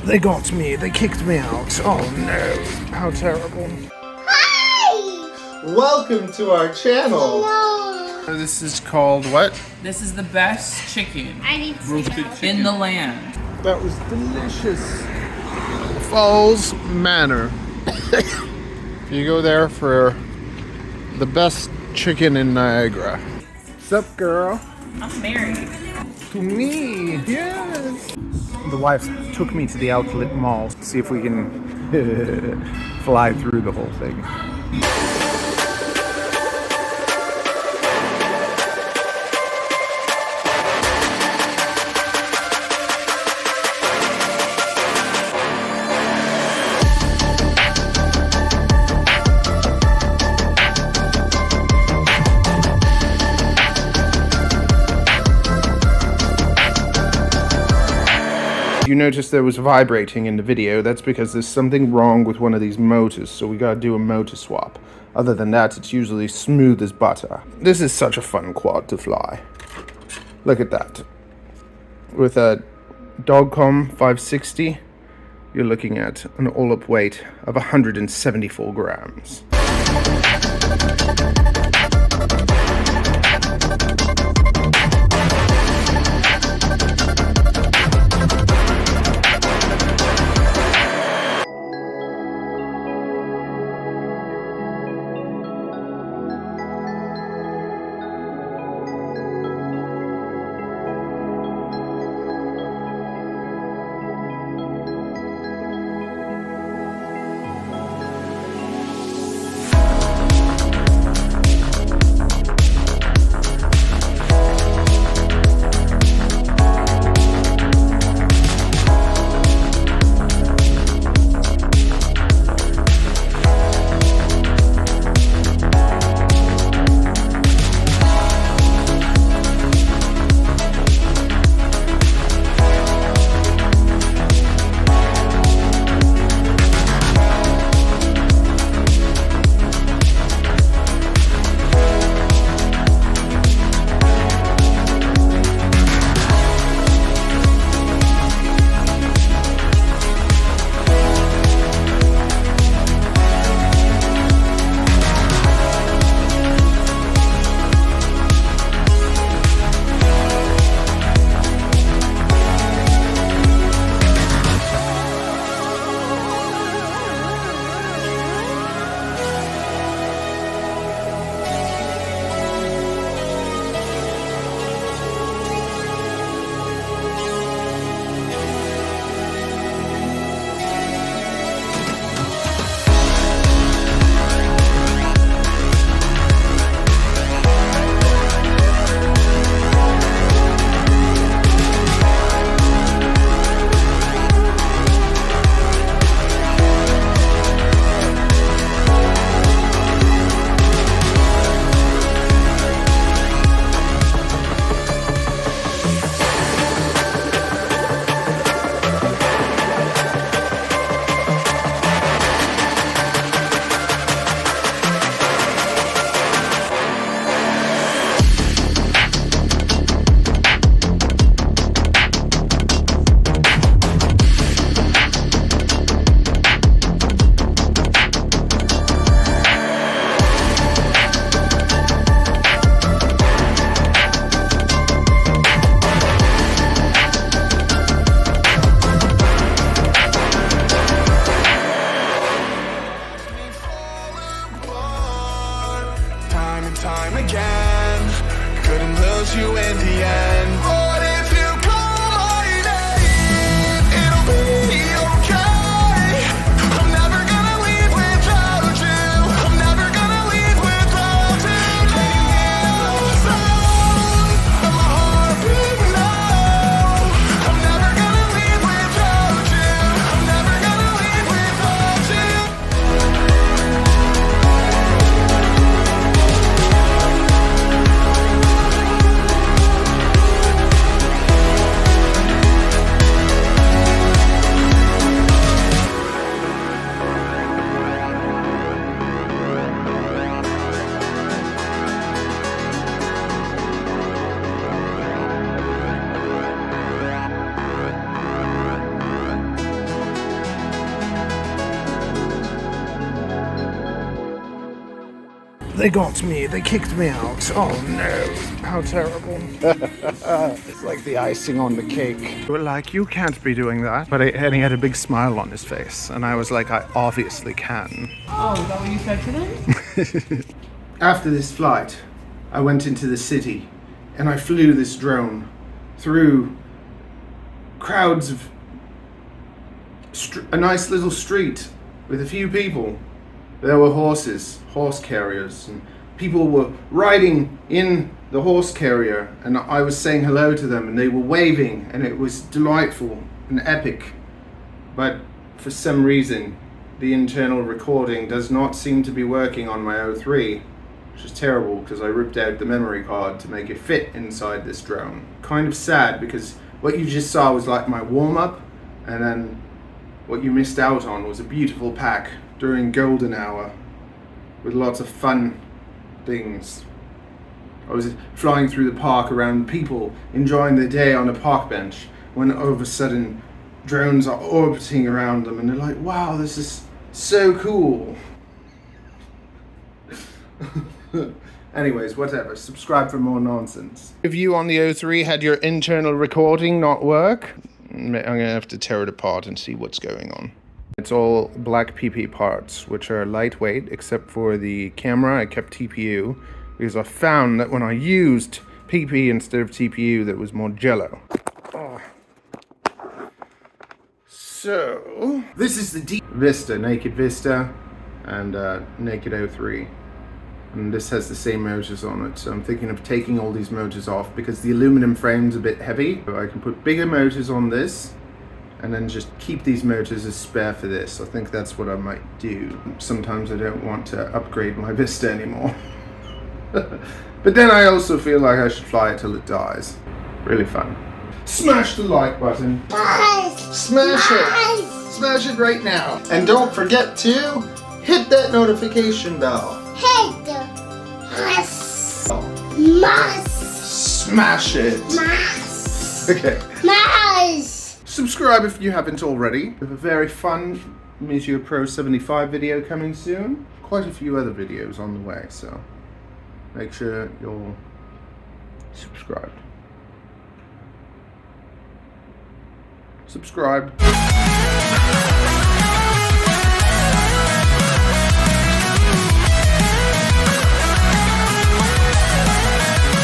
They got me. They kicked me out. Oh no. How terrible. Hi! Welcome to our channel. Hello. This is called what? This is the best chicken I need to roasted in the land. That was delicious. Falls Manor. You go there for the best chicken in Niagara. What's up, girl? I'm married. To me, yes. The wife took me to the outlet mall to see if we can fly through the whole thing. You noticed there was vibrating in the video. That's because there's something wrong with one of these motors, so we gotta do a motor swap. Other than that, it's usually smooth as butter. This is such a fun quad to fly. Look at that. With a Dogcom 560, you're looking at an all-up weight of 174 grams. They got me. They kicked me out. Oh no. How terrible. It's like the icing on the cake. They were like, you can't be doing that. And he had a big smile on his face. And I was like, I obviously can. Oh, is that what you said to them? After this flight, I went into the city and I flew this drone through crowds of a nice little street with a few people. There were horses, horse carriers, and people were riding in the horse carrier, and I was saying hello to them and they were waving, and it was delightful and epic. But for some reason, the internal recording does not seem to be working on my O3, which is terrible because I ripped out the memory card to make it fit inside this drone. Kind of sad because what you just saw was like my warm-up, and then what you missed out on was a beautiful pack during golden hour with lots of fun things. I was flying through the park around people enjoying their day on a park bench when all of a sudden drones are orbiting around them and they're like, wow, this is so cool. Anyways, whatever. Subscribe for more nonsense. If you on the O3 had your internal recording not work, I'm gonna have to tear it apart and see what's going on. It's all black PP parts, which are lightweight, except for the camera. I kept TPU because I found that when I used PP instead of TPU, that was more jello. Oh. So, this is the Vista, Naked Vista, and Naked O3. And this has the same motors on it, so I'm thinking of taking all these motors off because the aluminum frame's a bit heavy. So I can put bigger motors on this and then just keep these motors as spare for this. I think that's what I might do. Sometimes I don't want to upgrade my Vista anymore. But then I also feel like I should fly it till it dies. Really fun. Smash the like button. Smash it! Smash it right now. And don't forget to hit that notification bell. Hey, the Smash it. Okay. Mouse. Subscribe if you haven't already. We have a very fun Meteor Pro 75 video coming soon. Quite a few other videos on the way, so make sure you're subscribed. Subscribed.